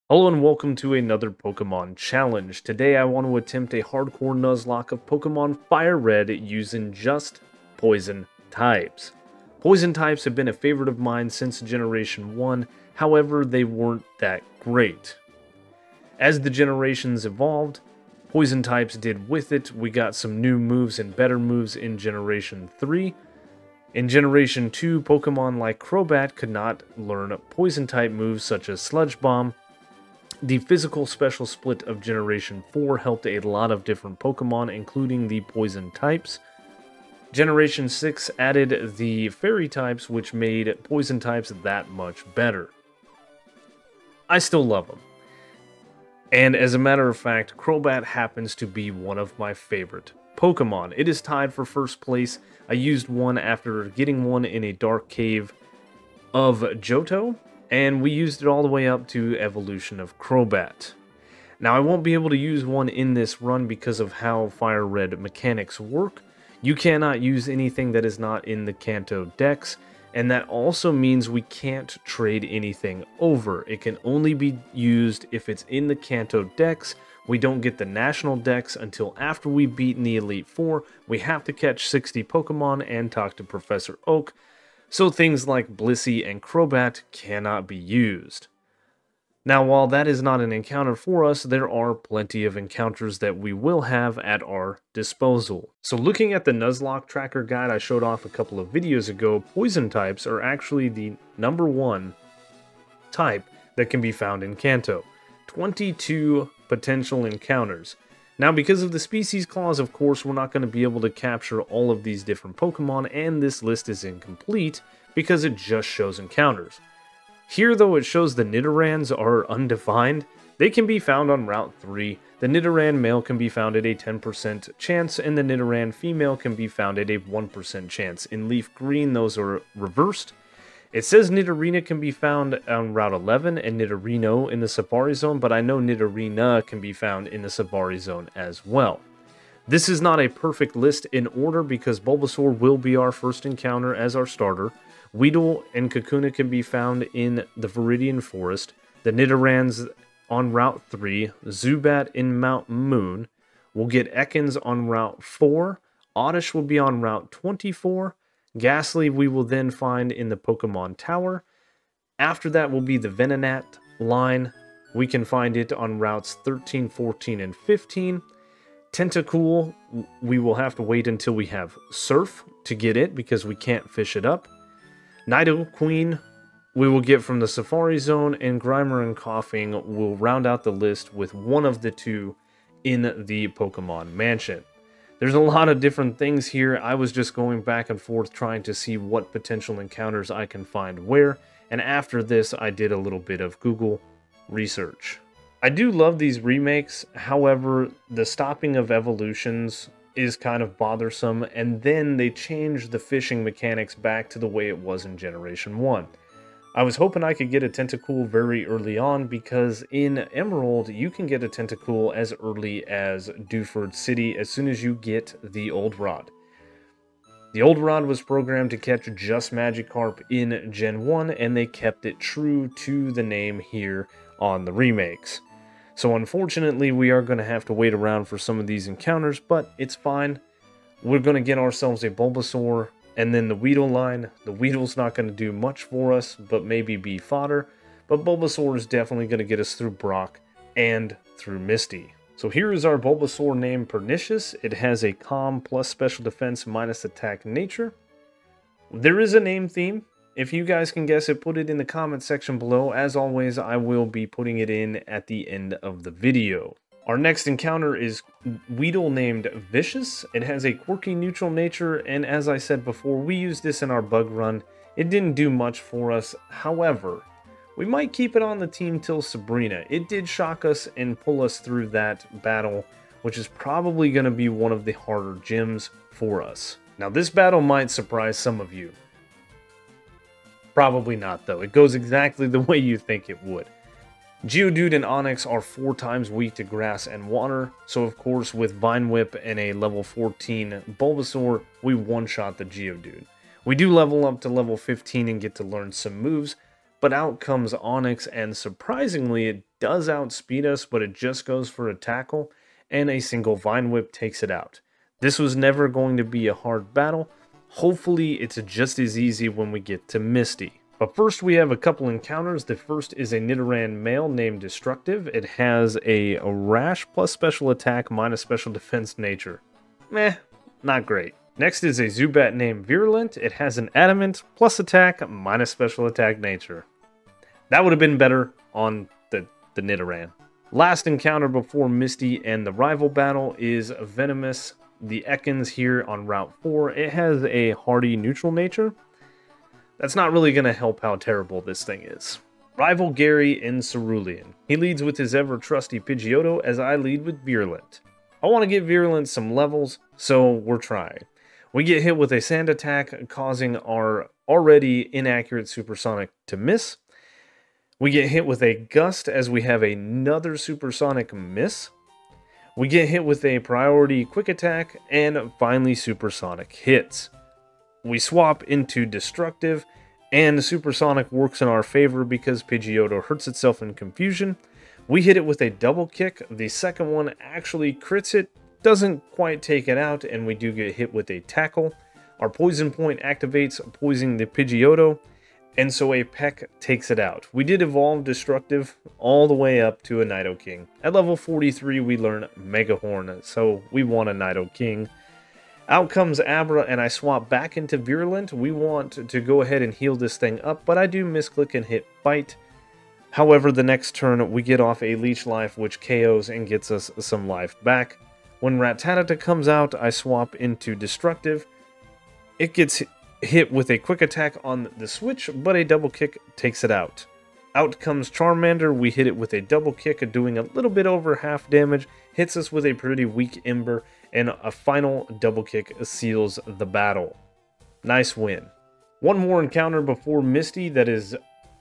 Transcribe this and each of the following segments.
Hello and welcome to another Pokemon challenge. Today I want to attempt a hardcore Nuzlocke of Pokemon Fire Red using just poison types. Poison types have been a favorite of mine since Generation 1, however they weren't that great. As the generations evolved, poison types did with it. We got some new moves and better moves in Generation 3. In Generation 2, Pokemon like Crobat could not learn poison type moves such as Sludge Bomb. The physical special split of Generation 4 helped a lot of different Pokemon, including the poison types. Generation 6 added the fairy types, which made poison types that much better. I still love them. And as a matter of fact, Crobat happens to be one of my favorite Pokemon. It is tied for first place. I used one after getting one in a dark cave of Johto, and we used it all the way up to evolution of Crobat. Now I won't be able to use one in this run because of how Fire Red mechanics work. You cannot use anything that is not in the Kanto Dex, and that also means we can't trade anything over. It can only be used if it's in the Kanto Dex. We don't get the National Dex until after we've beaten the Elite Four. We have to catch 60 Pokemon and talk to Professor Oak, so things like Blissey and Crobat cannot be used. Now, while that is not an encounter for us, there are plenty of encounters that we will have at our disposal. So looking at the Nuzlocke tracker guide I showed off a couple of videos ago, poison types are actually the #1 type that can be found in Kanto. 22 potential encounters. Now, because of the species clause, of course, we're not going to be able to capture all of these different Pokemon, and this list is incomplete because it just shows encounters. Here, though, it shows the Nidorans are undefined. They can be found on Route 3. The Nidoran male can be found at a 10% chance, and the Nidoran female can be found at a 1% chance. In Leaf Green, those are reversed. It says Nidorina can be found on Route 11 and Nidorino in the Safari Zone, but I know Nidorina can be found in the Safari Zone as well. This is not a perfect list in order because Bulbasaur will be our first encounter as our starter. Weedle and Kakuna can be found in the Viridian Forest. The Nidorans on Route 3. Zubat in Mount Moon. We'll get Ekans on Route 4. Oddish will be on Route 24. Ghastly we will then find in the Pokemon Tower. After that will be the Venonat line. We can find it on routes 13, 14, and 15. Tentacool, we will have to wait until we have Surf to get it because we can't fish it up. Nidoqueen we will get from the Safari Zone, and Grimer and Coughing will round out the list with one of the two in the Pokemon Mansion. There's a lot of different things here. I was just going back and forth trying to see what potential encounters I can find where, and after this I did a little bit of Google research. I do love these remakes, however, the stopping of evolutions is kind of bothersome, and then they changed the fishing mechanics back to the way it was in Generation 1. I was hoping I could get a Tentacool very early on because in Emerald you can get a Tentacool as early as Dewford City as soon as you get the Old Rod. The Old Rod was programmed to catch just Magikarp in Gen 1, and they kept it true to the name here on the remakes. So unfortunately we are going to have to wait around for some of these encounters, but it's fine. We're going to get ourselves a Bulbasaur. And then the Weedle line. The Weedle's not going to do much for us, but maybe be fodder. But Bulbasaur is definitely going to get us through Brock and through Misty. So here is our Bulbasaur named Pernicious. It has a Calm plus Special Defense minus Attack Nature. There is a name theme. If you guys can guess it, put it in the comment section below. As always, I will be putting it in at the end of the video. Our next encounter is Weedle named Vicious. It has a quirky neutral nature, and as I said before, we used this in our bug run. It didn't do much for us, however, we might keep it on the team till Sabrina. It did shock us and pull us through that battle, which is probably going to be one of the harder gyms for us. Now this battle might surprise some of you. Probably not though, it goes exactly the way you think it would. Geodude and Onix are 4 times weak to grass and water, so of course with Vine Whip and a level 14 Bulbasaur, we one-shot the Geodude. We do level up to level 15 and get to learn some moves, but out comes Onyx, and surprisingly, it does outspeed us, but it just goes for a tackle, and a single Vine Whip takes it out. This was never going to be a hard battle. Hopefully, it's just as easy when we get to Misty. But first, we have a couple encounters. The first is a Nidoran male named Destructive. It has a Rash plus special attack minus special defense nature. Meh, not great. Next is a Zubat named Virulent. It has an Adamant plus attack minus special attack nature. That would have been better on the Nidoran. Last encounter before Misty and the rival battle is Venomous, the Ekans here on Route 4. It has a hardy neutral nature. That's not really going to help how terrible this thing is. Rival Gary in Cerulean. He leads with his ever-trusty Pidgeotto as I lead with Virulent. I want to give Virulent some levels, so we're trying. We get hit with a Sand attack, causing our already inaccurate Supersonic to miss. We get hit with a Gust as we have another Supersonic miss. We get hit with a Priority Quick Attack, and finally Supersonic hits. We swap into Destructive, and Supersonic works in our favor because Pidgeotto hurts itself in confusion. We hit it with a Double Kick. The second one actually crits it, doesn't quite take it out, and we do get hit with a Tackle. Our Poison Point activates, poisoning the Pidgeotto, and so a Peck takes it out. We did evolve Destructive all the way up to a Nidoking. At level 43, we learn Mega Horn, so we want a Nidoking. Out comes Abra, and I swap back into Virulent. We want to go ahead and heal this thing up, but I do misclick and hit Bite. However, the next turn, we get off a Leech Life, which KOs and gets us some life back. When Rattata comes out, I swap into Destructive. It gets hit with a Quick Attack on the switch, but a Double Kick takes it out. Out comes Charmander. We hit it with a Double Kick, doing a little bit over half damage. Hits us with a pretty weak Ember, and a final Double Kick seals the battle. Nice win. One more encounter before Misty, that is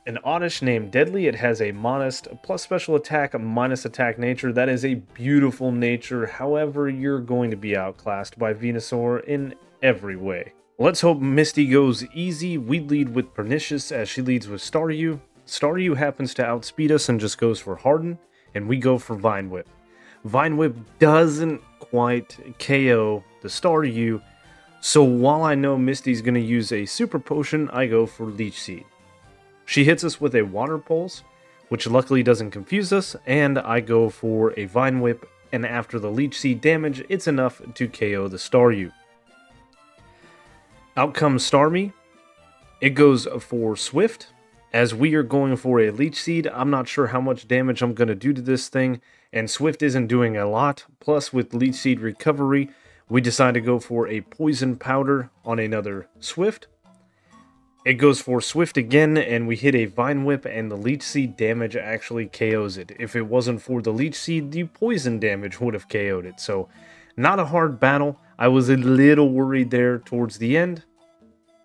an Oddish named Deadly. It has a Modest plus special attack minus attack nature. That is a beautiful nature. However, you're going to be outclassed by Venusaur in every way. Let's hope Misty goes easy. We lead with Pernicious as she leads with Staryu. Staryu happens to outspeed us and just goes for Harden, and we go for Vine Whip. Vine Whip doesn't quite KO the Staryu, so while I know Misty's going to use a Super Potion, I go for Leech Seed. She hits us with a Water Pulse, which luckily doesn't confuse us, and I go for a Vine Whip, and after the Leech Seed damage, it's enough to KO the Staryu. Out comes Starmie. It goes for Swift. As we are going for a Leech Seed, I'm not sure how much damage I'm going to do to this thing, and Swift isn't doing a lot. Plus, with Leech Seed recovery, we decide to go for a Poison Powder on another Swift. It goes for Swift again, and we hit a Vine Whip, and the Leech Seed damage actually KOs it. If it wasn't for the Leech Seed, the Poison damage would have KO'd it. So, not a hard battle. I was a little worried there towards the end,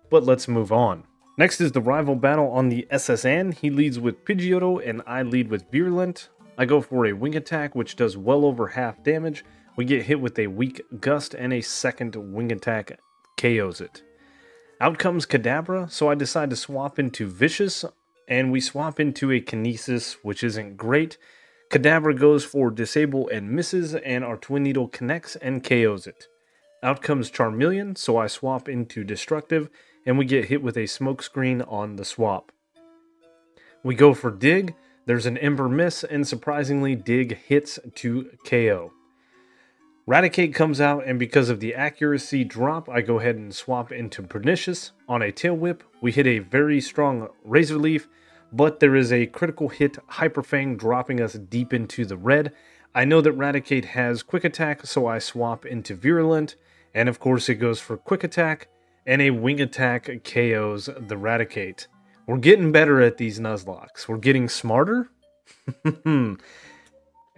but let's move on. Next is the rival battle on the SSN. He leads with Pidgeotto, and I lead with Virulent. I go for a Wing Attack, which does well over half damage. We get hit with a weak Gust, and a second Wing Attack KOs it. Out comes Kadabra, so I decide to swap into Vicious, and we swap into a Kinesis, which isn't great. Kadabra goes for Disable and misses, and our Twin Needle connects and KOs it. Out comes Charmeleon, so I swap into Destructive, and we get hit with a Smokescreen on the swap. We go for Dig, there's an Ember miss, and surprisingly Dig hits to KO. Raticate comes out, and because of the accuracy drop, I go ahead and swap into Pernicious. On a Tail Whip, we hit a very strong Razor Leaf, but there is a critical hit Hyper Fang dropping us deep into the red. I know that Raticate has Quick Attack, so I swap into Virulent, and of course it goes for Quick Attack, and a Wing Attack KOs the Raticate. We're getting better at these Nuzlocks. We're getting smarter, and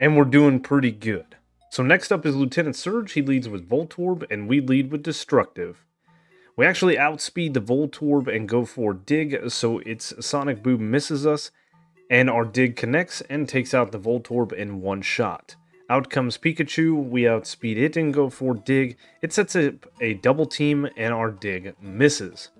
we're doing pretty good. So next up is Lieutenant Surge. He leads with Voltorb, and we lead with Destructive. We actually outspeed the Voltorb and go for Dig, so its Sonic Boom misses us, and our Dig connects and takes out the Voltorb in one shot. Out comes Pikachu, we outspeed it and go for Dig. It sets up a double team, and our Dig misses.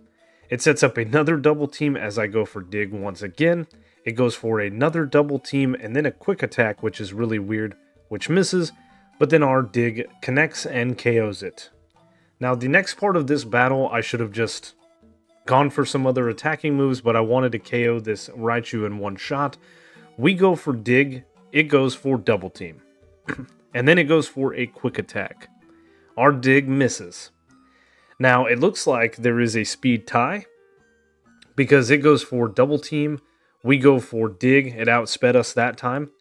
It sets up another double team as I go for dig once again. It goes for another double team and then a quick attack, which is really weird, which misses, but then our dig connects and KOs it. Now the next part of this battle, I should have just gone for some other attacking moves, but I wanted to KO this Raichu in one shot. We go for dig, it goes for double team. And then it goes for a quick attack. Our dig misses. Now it looks like there is a speed tie because it goes for double team. We go for dig, it outsped us that time.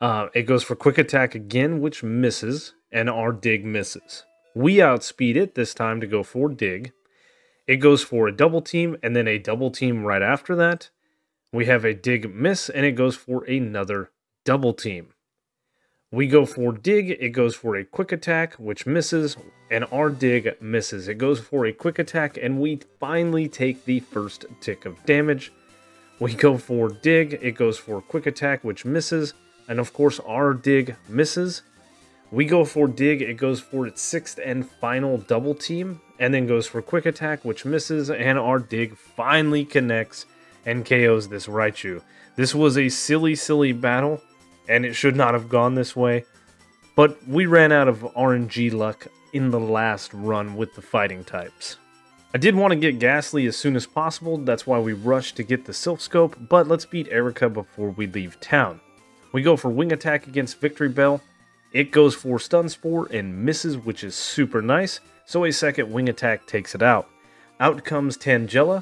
It goes for quick attack again, which misses, and our dig misses. We outspeed it this time to go for dig. It goes for a double team and then a double team right after that. We have a dig miss and it goes for another double team. We go for dig, it goes for a quick attack, which misses, and our dig misses. It goes for a quick attack and we finally take the first tick of damage. We go for dig, it goes for quick attack, which misses, and of course our dig misses. We go for dig, it goes for its sixth and final double team, and then goes for quick attack, which misses, and our dig finally connects and KOs this Raichu. This was a silly battle, and it should not have gone this way, but we ran out of RNG luck in the last run with the fighting types. I did want to get Gastly as soon as possible, that's why we rushed to get the Silph Scope, but let's beat Erica before we leave town. We go for Wing Attack against Victory Bell. It goes for Stun Spore and misses, which is super nice, so a second Wing Attack takes it out. Out comes Tangela,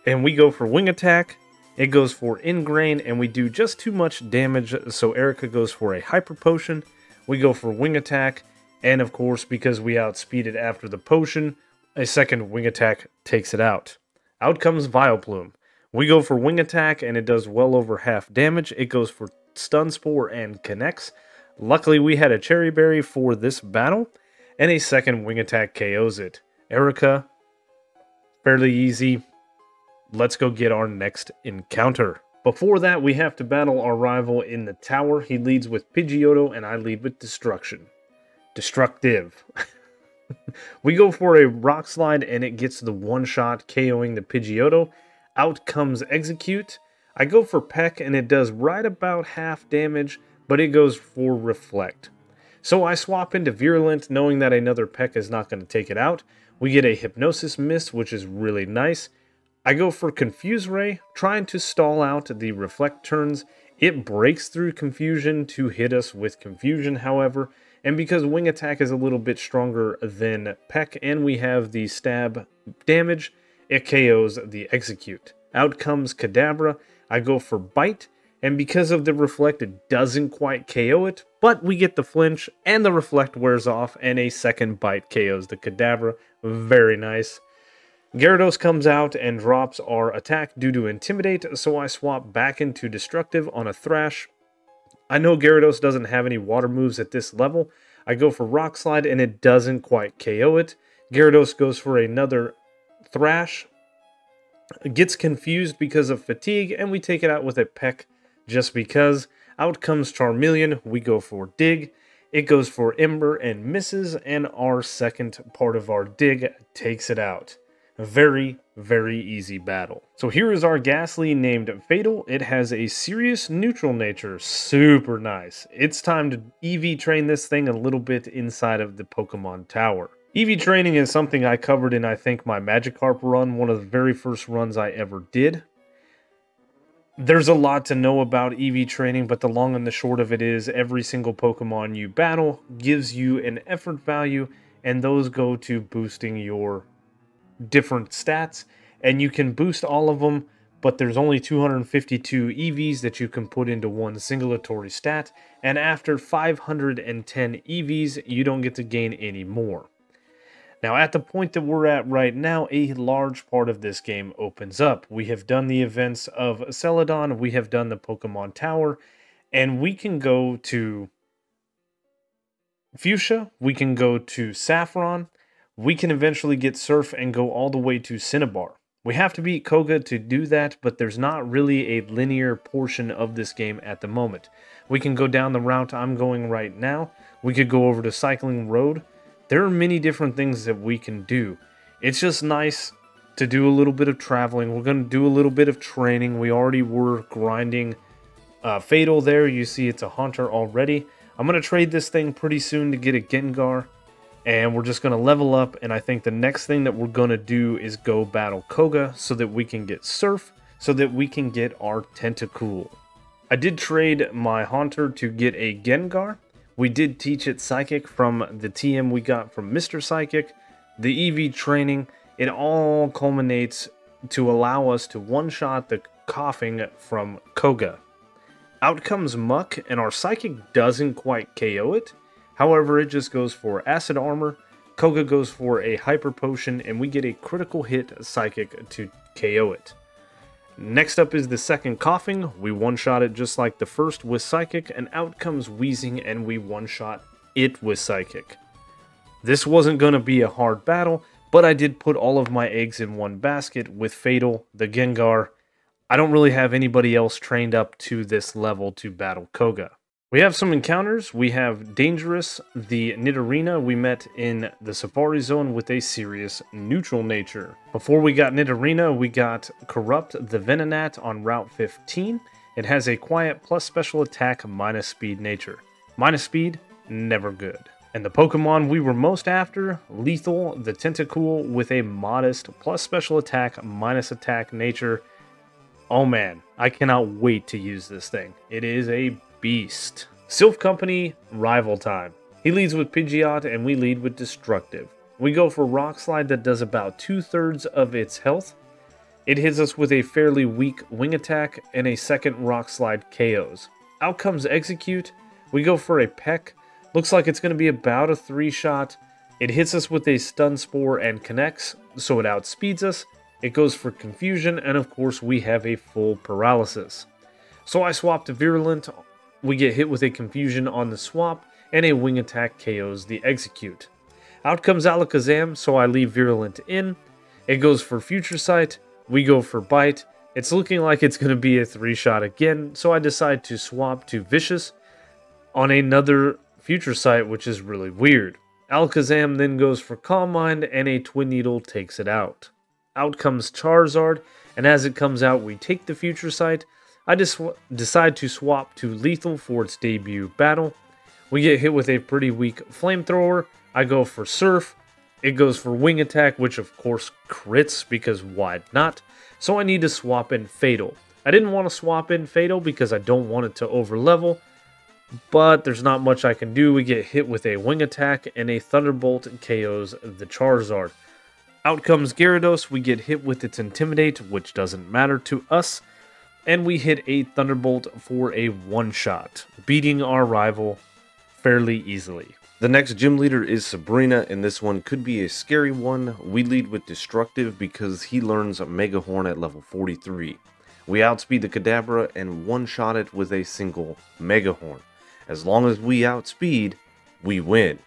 and we go for Wing Attack. It goes for Ingrain, and we do just too much damage, so Erica goes for a Hyper Potion. We go for Wing Attack, and of course, because we outspeeded after the potion, a second Wing Attack takes it out. Out comes Vileplume. We go for Wing Attack, and it does well over half damage. It goes for Stun Spore and connects. Luckily, we had a Cherry Berry for this battle, and a second Wing Attack KOs it. Erica, fairly easy. Let's go get our next encounter. Before that, we have to battle our rival in the tower. He leads with Pidgeotto, and I lead with Destructive. We go for a Rock Slide, and it gets the one-shot, KOing the Pidgeotto. Out comes Execute. I go for Peck, and it does right about half damage, but it goes for Reflect. So I swap into Virulent, knowing that another Peck is not going to take it out. We get a Hypnosis Mist, which is really nice. I go for Confuse Ray, trying to stall out the Reflect turns. It breaks through Confusion to hit us with Confusion, however, and because Wing Attack is a little bit stronger than Peck, and we have the stab damage, it KOs the Execute. Out comes Kadabra. I go for Bite, and because of the Reflect, it doesn't quite KO it, but we get the flinch, and the Reflect wears off, and a second Bite KOs the Kadabra. Very nice. Gyarados comes out and drops our attack due to Intimidate, so I swap back into Destructive on a Thrash. I know Gyarados doesn't have any water moves at this level. I go for Rock Slide, and it doesn't quite KO it. Gyarados goes for another Thrash, gets confused because of fatigue, and we take it out with a Peck just because. Out comes Charmeleon, we go for Dig. It goes for Ember and misses, and our second part of our dig takes it out. A very easy battle. So here is our Gastly named Fatal. It has a serious neutral nature. Super nice. It's time to EV train this thing a little bit inside of the Pokemon Tower. EV training is something I covered in, I think, my Magikarp run, one of the very first runs I ever did. There's a lot to know about EV training, but the long and the short of it is every single Pokemon you battle gives you an effort value, and those go to boosting your different stats, and you can boost all of them, but there's only 252 EVs that you can put into one singulatory stat, and after 510 EVs, you don't get to gain any more. Now, at the point that we're at right now, a large part of this game opens up. We have done the events of Celadon, we have done the Pokemon Tower, and we can go to Fuchsia, we can go to Saffron, we can eventually get Surf and go all the way to Cinnabar. We have to beat Koga to do that, but there's not really a linear portion of this game at the moment. We can go down the route I'm going right now. We could go over to Cycling Road. There are many different things that we can do. It's just nice to do a little bit of traveling. We're going to do a little bit of training. We already were grinding Fatal there. You see it's a Hunter already. I'm going to trade this thing pretty soon to get a Gengar. And we're just going to level up. And I think the next thing that we're going to do is go battle Koga so that we can get Surf, so that we can get our Tentacool. I did trade my Haunter to get a Gengar. We did teach it Psychic from the TM we got from Mr. Psychic. The EV training, it all culminates to allow us to one-shot the Coughing from Koga. Out comes Muck, and our Psychic doesn't quite KO it. However, it just goes for Acid Armor. Koga goes for a Hyper Potion, and we get a critical hit Psychic to KO it. Next up is the second Coughing. We one-shot it just like the first with Psychic, and out comes Wheezing, and we one-shot it with Psychic. This wasn't going to be a hard battle, but I did put all of my eggs in one basket with Fatal, the Gengar. I don't really have anybody else trained up to this level to battle Koga. We have some encounters. We have Dangerous, the Nidorina we met in the Safari Zone with a serious neutral nature. Before we got Nidorina, we got Corrupt, the Venonat on Route 15. It has a quiet plus special attack minus speed nature. Minus speed, never good. And the Pokemon we were most after, Lethal, the Tentacool with a modest plus special attack minus attack nature. Oh man, I cannot wait to use this thing. It is a beast. Silph Company, rival time. He leads with Pidgeot and we lead with Destructive. We go for Rock Slide that does about 2/3 of its health. It hits us with a fairly weak wing attack and a second Rock Slide KOs. Out comes Execute. We go for a Peck. Looks like it's going to be about a 3-shot. It hits us with a Stun Spore and connects, so it outspeeds us. It goes for Confusion, and of course we have a full Paralysis. So I swap to Virulent. We get hit with a Confusion on the swap, and a wing attack KOs the Execute. Out comes Alakazam, so I leave Virulent in. It goes for Future Sight. We go for Bite. It's looking like it's going to be a 3-shot again, so I decide to swap to Vicious on another Future Sight, which is really weird. Alakazam then goes for Calm Mind, and a Twin Needle takes it out. Out comes Charizard, and as it comes out, we take the Future Sight. I decide to swap to Lethal for its debut battle. We get hit with a pretty weak Flamethrower. I go for Surf. It goes for Wing Attack, which of course crits, because why not? So I need to swap in Fatal. I didn't want to swap in Fatal because I don't want it to overlevel, but there's not much I can do. We get hit with a Wing Attack, and a Thunderbolt KOs the Charizard. Out comes Gyarados. We get hit with its Intimidate, which doesn't matter to us. And we hit a Thunderbolt for a one-shot, beating our rival fairly easily. The next gym leader is Sabrina, and this one could be a scary one. We lead with Destructive because he learns Mega Horn at level 43. We outspeed the Kadabra and one-shot it with a single Mega Horn. As long as we outspeed, we win.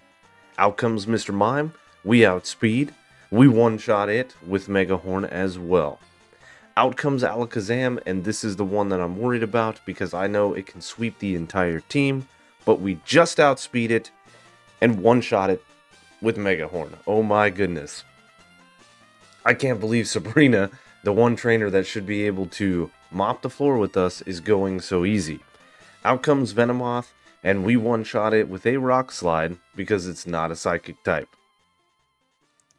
Out comes Mr. Mime. We outspeed. We one-shot it with Mega Horn as well. Out comes Alakazam, and this is the one that I'm worried about because I know it can sweep the entire team, but we just outspeed it and one-shot it with Mega Horn. Oh my goodness. I can't believe Sabrina, the one trainer that should be able to mop the floor with us, is going so easy. Out comes Venomoth, and we one-shot it with a Rock Slide because it's not a Psychic type.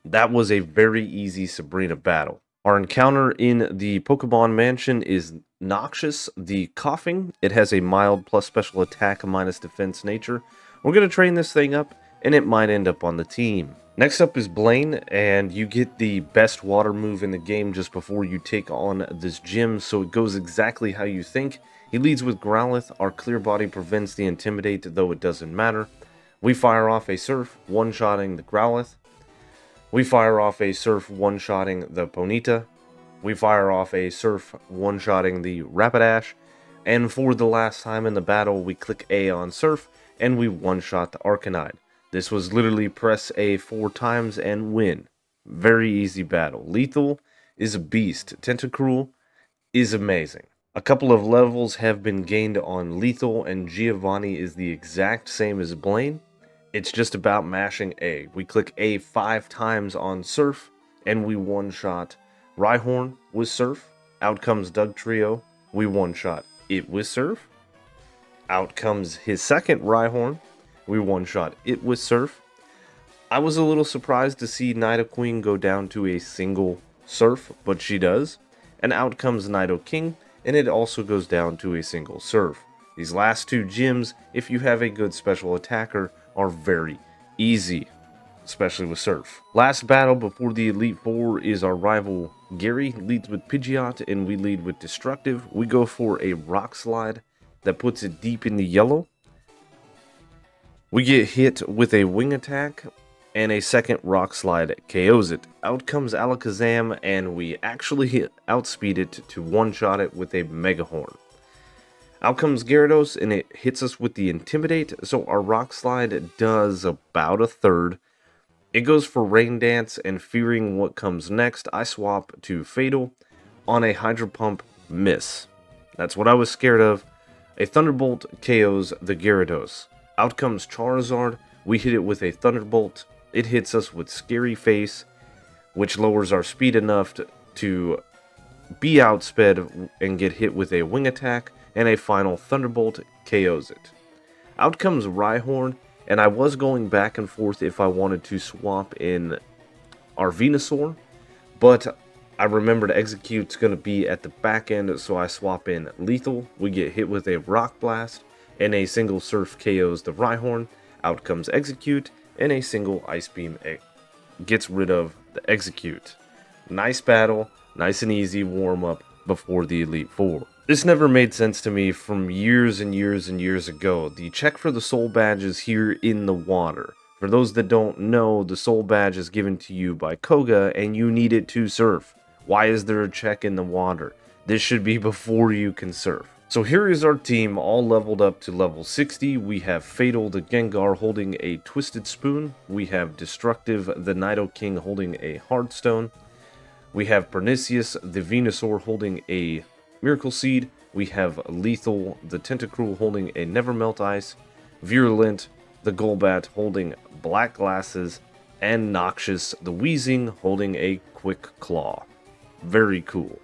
That was a very easy Sabrina battle. Our encounter in the Pokemon Mansion is Noxious, the Coughing. It has a mild plus special attack minus defense nature. We're going to train this thing up, and it might end up on the team. Next up is Blaine, and you get the best water move in the game just before you take on this gym, so it goes exactly how you think. He leads with Growlithe. Our Clear Body prevents the Intimidate, though it doesn't matter. We fire off a Surf, one-shotting the Growlithe. We fire off a Surf, one-shotting the Ponyta. We fire off a Surf, one-shotting the Rapidash. And for the last time in the battle, we click A on Surf, and we one-shot the Arcanine. This was literally press A 4 times and win. Very easy battle. Lethal is a beast. Tentacruel is amazing. A couple of levels have been gained on Lethal, and Giovanni is the exact same as Blaine. It's just about mashing A. We click A 5 times on Surf, and we one-shot Rhyhorn with Surf. Out comes Dugtrio, we one-shot it with Surf. Out comes his second Rhyhorn, we one-shot it with Surf. I was a little surprised to see Nidoqueen go down to a single Surf, but she does. And out comes Nidoking, and it also goes down to a single Surf. These last two gyms, if you have a good special attacker, are very easy, especially with Surf. Last battle before the Elite Four is our rival Gary, leads with Pidgeot, and we lead with Destructive. We go for a Rock Slide that puts it deep in the yellow. We get hit with a Wing Attack, and a second Rock Slide KOs it. Out comes Alakazam, and we actually outspeed it to one-shot it with a Mega Horn. Out comes Gyarados, and it hits us with the Intimidate, so our Rock Slide does about a third. It goes for Rain Dance, and fearing what comes next, I swap to Fatal on a Hydro Pump miss. That's what I was scared of. A Thunderbolt KOs the Gyarados. Out comes Charizard, we hit it with a Thunderbolt. It hits us with Scary Face, which lowers our speed enough to be outsped and get hit with a Wing Attack, and a final Thunderbolt KOs it. Out comes Rhyhorn, and I was going back and forth if I wanted to swap in our Venusaur, but I remembered Execute's going to be at the back end, so I swap in Lethal. We get hit with a Rock Blast, and a single Surf KOs the Rhyhorn. Out comes Execute, and a single Ice Beam gets rid of the Execute. Nice battle, nice and easy warm-up before the Elite Four. This never made sense to me from years and years and years ago. The check for the Soul Badge is here in the water. For those that don't know, the Soul Badge is given to you by Koga, and you need it to surf. Why is there a check in the water? This should be before you can surf. So here is our team, all leveled up to level 60. We have Fatal the Gengar holding a Twisted Spoon. We have Destructive the Nidoking holding a Heartstone. We have Pernicious the Venusaur holding a Miracle Seed. We have Lethal the Tentacruel holding a Nevermelt Ice. Virulent the Golbat holding Black Glasses. And Noxious the Weezing holding a Quick Claw. Very cool.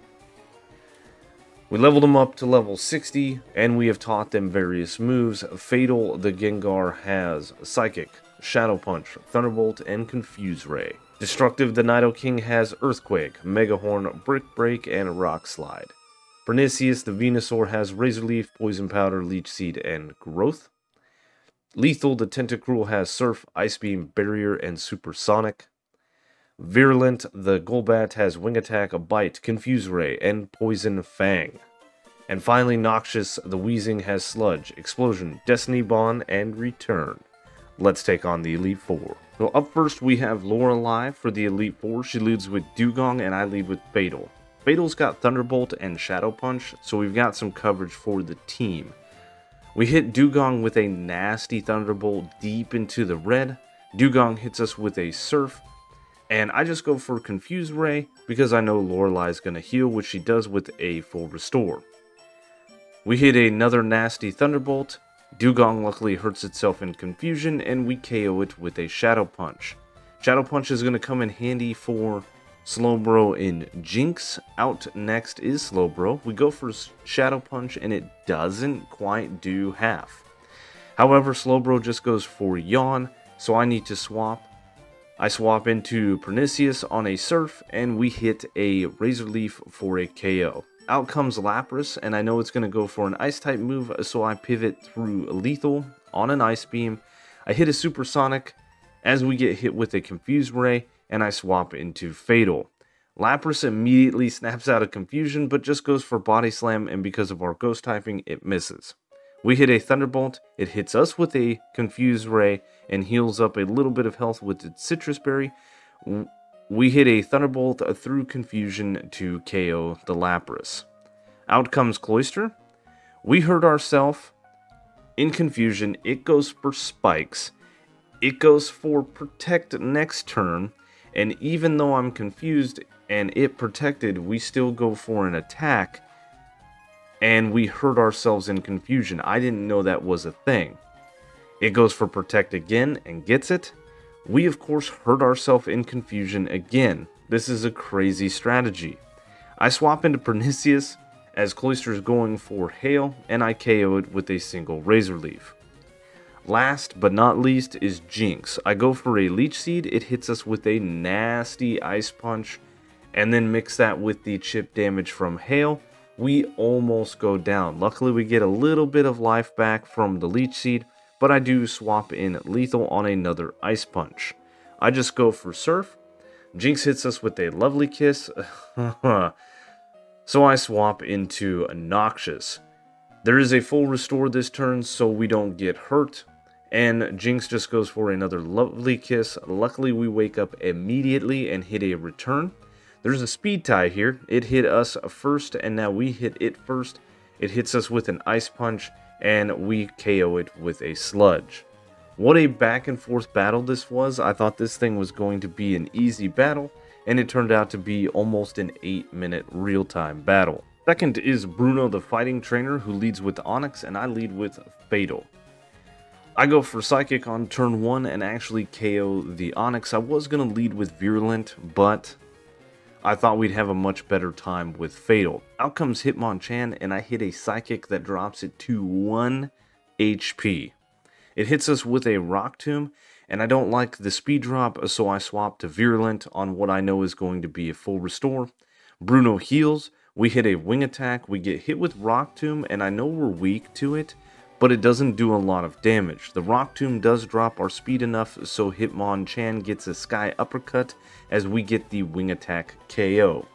We leveled them up to level 60, and we have taught them various moves. Fatal the Gengar has Psychic, Shadow Punch, Thunderbolt, and Confuse Ray. Destructive the Nidoking has Earthquake, Mega Horn, Brick Break, and Rock Slide. Pernicious the Venusaur has Razor Leaf, Poison Powder, Leech Seed, and Growth. Lethal the Tentacruel has Surf, Ice Beam, Barrier, and Supersonic. Virulent the Golbat has Wing Attack, Bite, Confuse Ray, and Poison Fang. And finally, Noxious the Weezing has Sludge, Explosion, Destiny Bond, and Return. Let's take on the Elite Four. So up first we have Lorelei for the Elite Four. She leads with Dewgong, and I lead with Fatal. Fatal's got Thunderbolt and Shadow Punch, so we've got some coverage for the team. We hit Dewgong with a nasty Thunderbolt deep into the red. Dewgong hits us with a Surf, and I just go for Confuse Ray because I know Lorelei's going to heal, which she does with a full restore. We hit another nasty Thunderbolt. Dewgong luckily hurts itself in confusion, and we KO it with a Shadow Punch. Shadow Punch is going to come in handy for Slowbro in Jinx. Out next is Slowbro. We go for Shadow Punch, and it doesn't quite do half. However, Slowbro just goes for Yawn, so I need to swap. I swap into Pernicious on a Surf, and we hit a Razor Leaf for a KO. Out comes Lapras, and I know it's going to go for an Ice-type move, so I pivot through Lethal on an Ice Beam. I hit a Supersonic as we get hit with a Confuse Ray, and I swap into Fatal. Lapras immediately snaps out of confusion, but just goes for Body Slam, and because of our Ghost typing, it misses. We hit a Thunderbolt, it hits us with a Confuse Ray, and heals up a little bit of health with its Citrus Berry. We hit a Thunderbolt through confusion to KO the Lapras. Out comes Cloyster. We hurt ourselves in confusion. It goes for Spikes. It goes for Protect next turn, and even though I'm confused and it protected, we still go for an attack, and we hurt ourselves in confusion. I didn't know that was a thing. It goes for Protect again and gets it. We of course hurt ourselves in confusion again. This is a crazy strategy. I swap into Pernicious as Cloyster's going for Hail, and I KO it with a single Razor Leaf. Last but not least is Jinx. I go for a Leech Seed, it hits us with a nasty Ice Punch, and then mix that with the chip damage from Hail. We almost go down. Luckily we get a little bit of life back from the Leech Seed, but I do swap in Lethal on another Ice Punch. I just go for Surf. Jinx hits us with a Lovely Kiss, so I swap into Noxious. There is a full restore this turn so we don't get hurt, and Jinx just goes for another Lovely Kiss. Luckily we wake up immediately and hit a return. There's a speed tie here. It hit us first, and now we hit it first. It hits us with an Ice Punch, and we KO it with a Sludge. What a back and forth battle this was. I thought this thing was going to be an easy battle, and it turned out to be almost an 8-minute real-time battle. Second is Bruno the Fighting Trainer, who leads with Onyx, and I lead with Fatal. I go for Psychic on turn 1 and actually KO the Onyx. I was going to lead with Virulent, but I thought we'd have a much better time with Fatal. Out comes Hitmonchan, and I hit a Psychic that drops it to 1 HP. It hits us with a Rock Tomb, and I don't like the speed drop, so I swap to Virulent on what I know is going to be a full restore. Bruno heals, we hit a Wing Attack, we get hit with Rock Tomb, and I know we're weak to it, but it doesn't do a lot of damage. The Rock Tomb does drop our speed enough, so Hitmonchan gets a Sky Uppercut as we get the Wing Attack KO.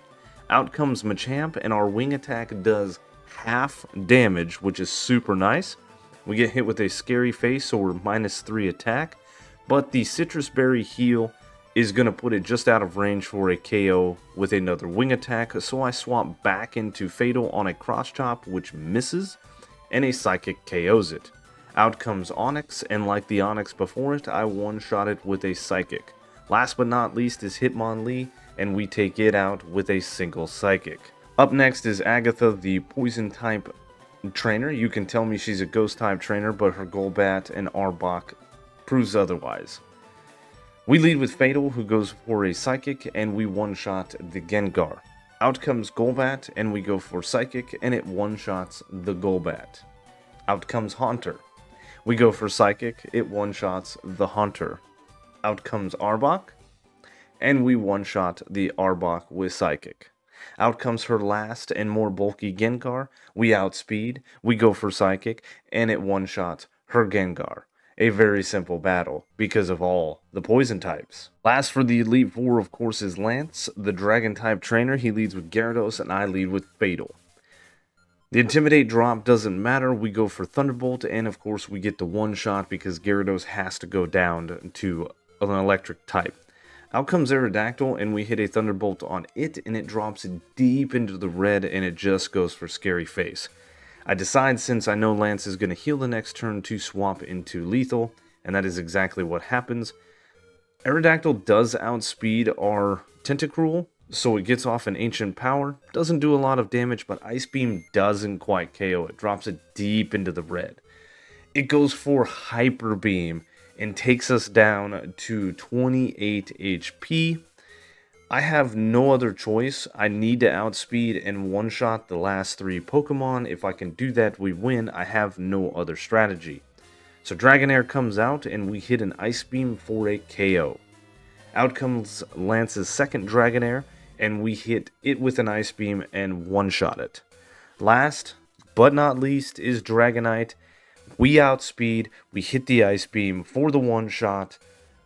Out comes Machamp, and our Wing Attack does half damage, which is super nice. We get hit with a Scary Face, so we're -3 attack, but the Citrus Berry heal is going to put it just out of range for a KO with another Wing Attack, so I swap back into Fatal on a Cross Chop, which misses, and a Psychic KOs it. Out comes Onyx, and like the Onyx before it, I one-shot it with a Psychic. Last but not least is Hitmonlee, and we take it out with a single Psychic. Up next is Agatha, the Poison type trainer. You can tell me she's a Ghost type trainer, but her Golbat and Arbok proves otherwise. We lead with Fatal, who goes for a Psychic, and we one-shot the Gengar. Out comes Golbat, and we go for Psychic, and it one-shots the Golbat. Out comes Haunter. We go for Psychic, it one-shots the Haunter. Out comes Arbok, and we one-shot the Arbok with Psychic. Out comes her last and more bulky Gengar. We outspeed, we go for Psychic, and it one-shots her Gengar. A very simple battle because of all the poison types. Last for the Elite Four, of course, is Lance, the Dragon type trainer. He leads with Gyarados, and I lead with Fatal. The Intimidate drop doesn't matter. We go for Thunderbolt, and of course we get the one-shot because Gyarados has to go down to an electric type. Out comes Aerodactyl, and we hit a Thunderbolt on it, and it drops deep into the red, and it just goes for Scary Face. I decide, since I know Lance is going to heal the next turn, to swap into Lethal, and that is exactly what happens. Aerodactyl does outspeed our Tentacruel, so it gets off an Ancient Power. Doesn't do a lot of damage, but Ice Beam doesn't quite KO it. Drops it deep into the red. It goes for Hyper Beam and takes us down to 28 HP. I have no other choice. I need to outspeed and one-shot the last 3 Pokemon. If I can do that, we win. I have no other strategy. So Dragonair comes out, and we hit an Ice Beam for a KO. Out comes Lance's second Dragonair, and we hit it with an Ice Beam and one-shot it. Last but not least is Dragonite. We outspeed, we hit the Ice Beam for the one-shot.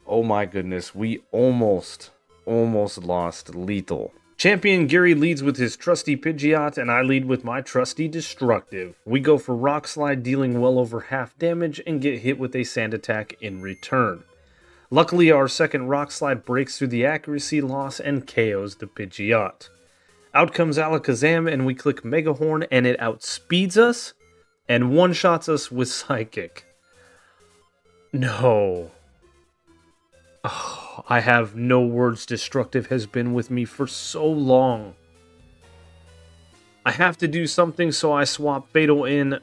Oh my goodness, we almost lost Lethal. Champion Gary leads with his trusty Pidgeot, and I lead with my trusty Destructive. We go for Rock Slide, dealing well over half damage, and get hit with a Sand Attack in return. Luckily, our second Rock Slide breaks through the accuracy loss and KOs the Pidgeot. Out comes Alakazam, and we click Mega Horn, and it outspeeds us and one-shots us with Psychic. No. Oh, I have no words. Destructive has been with me for so long. I have to do something, so I swap Fatal in.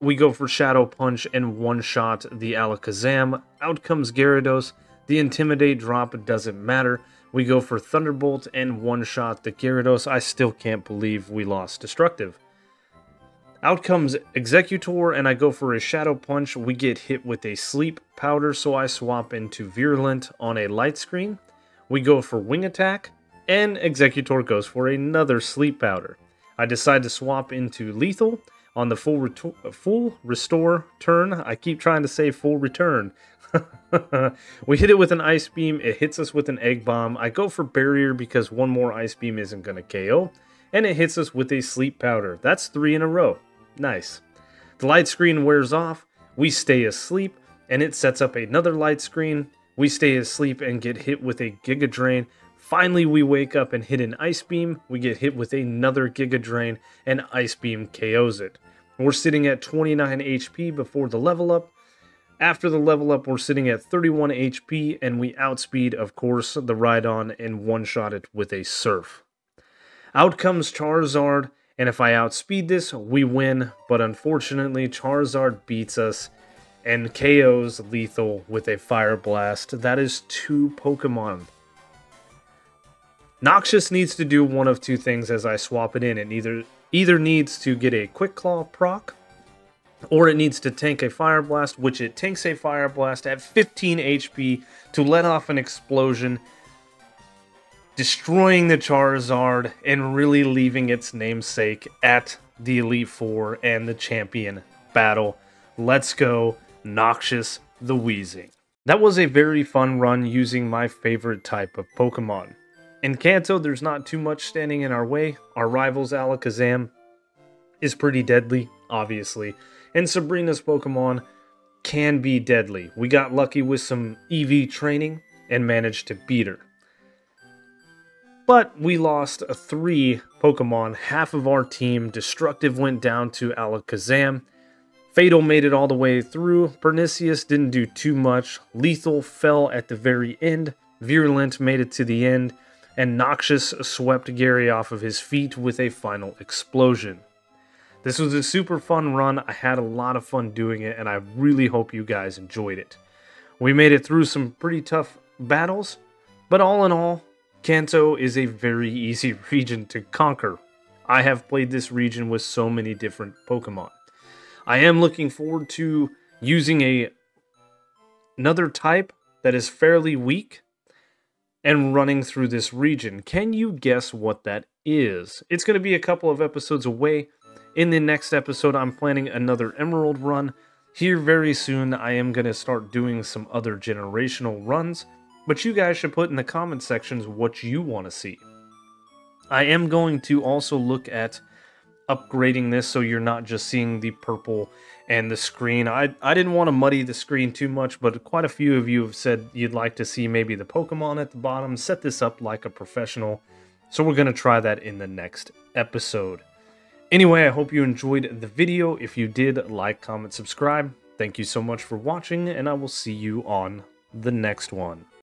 We go for Shadow Punch and one-shot the Alakazam. Out comes Gyarados. The Intimidate drop doesn't matter. We go for Thunderbolt and one-shot the Gyarados. I still can't believe we lost Destructive. Out comes Executor, and I go for a Shadow Punch. We get hit with a Sleep Powder, so I swap into Virulent on a Light Screen. We go for Wing Attack, and Executor goes for another Sleep Powder. I decide to swap into Lethal on the full Restore turn. I keep trying to say full return. We hit it with an Ice Beam. It hits us with an Egg Bomb. I go for Barrier because one more Ice Beam isn't going to KO. And it hits us with a Sleep Powder. That's 3 in a row. Nice. The Light Screen wears off. We stay asleep. And it sets up another Light Screen. We stay asleep and get hit with a Giga Drain. Finally, we wake up and hit an Ice Beam. We get hit with another Giga Drain. And Ice Beam KOs it. We're sitting at 29 HP before the level up. After the level up, we're sitting at 31 HP, and we outspeed, of course, the Rhydon and one-shot it with a Surf. Out comes Charizard, and if I outspeed this, we win, but unfortunately, Charizard beats us and KOs Lethal with a Fire Blast. That is 2 Pokemon. Noxious needs to do one of 2 things as I swap it in. It either needs to get a Quick Claw proc, or it needs to tank a Fire Blast, which it tanks a Fire Blast at 15 HP to let off an explosion, destroying the Charizard and really leaving its namesake at the Elite Four and the champion battle. Let's go, Noxious the Weezing. That was a very fun run using my favorite type of Pokemon. In Kanto, there's not too much standing in our way. Our rivals Alakazam is pretty deadly, obviously. And Sabrina's Pokemon can be deadly. We got lucky with some EV training and managed to beat her. But we lost 3 Pokemon, half of our team. Destructive went down to Alakazam. Fatal made it all the way through. Pernicious didn't do too much. Lethal fell at the very end. Virulent made it to the end. And Noxious swept Gary off of his feet with a final explosion. This was a super fun run. I had a lot of fun doing it, and I really hope you guys enjoyed it. We made it through some pretty tough battles, but all in all, Kanto is a very easy region to conquer. I have played this region with so many different Pokemon. I am looking forward to using another type that is fairly weak and running through this region. Can you guess what that is? It's going to be a couple of episodes away. In the next episode, I'm planning another Emerald run. Here very soon, I am going to start doing some other generational runs, but you guys should put in the comment sections what you want to see. I am going to also look at upgrading this so you're not just seeing the purple and the screen. I didn't want to muddy the screen too much, but quite a few of you have said you'd like to see maybe the Pokemon at the bottom. Set this up like a professional, so we're going to try that in the next episode. Anyway, I hope you enjoyed the video. If you did, like, comment, subscribe. Thank you so much for watching, and I will see you on the next one.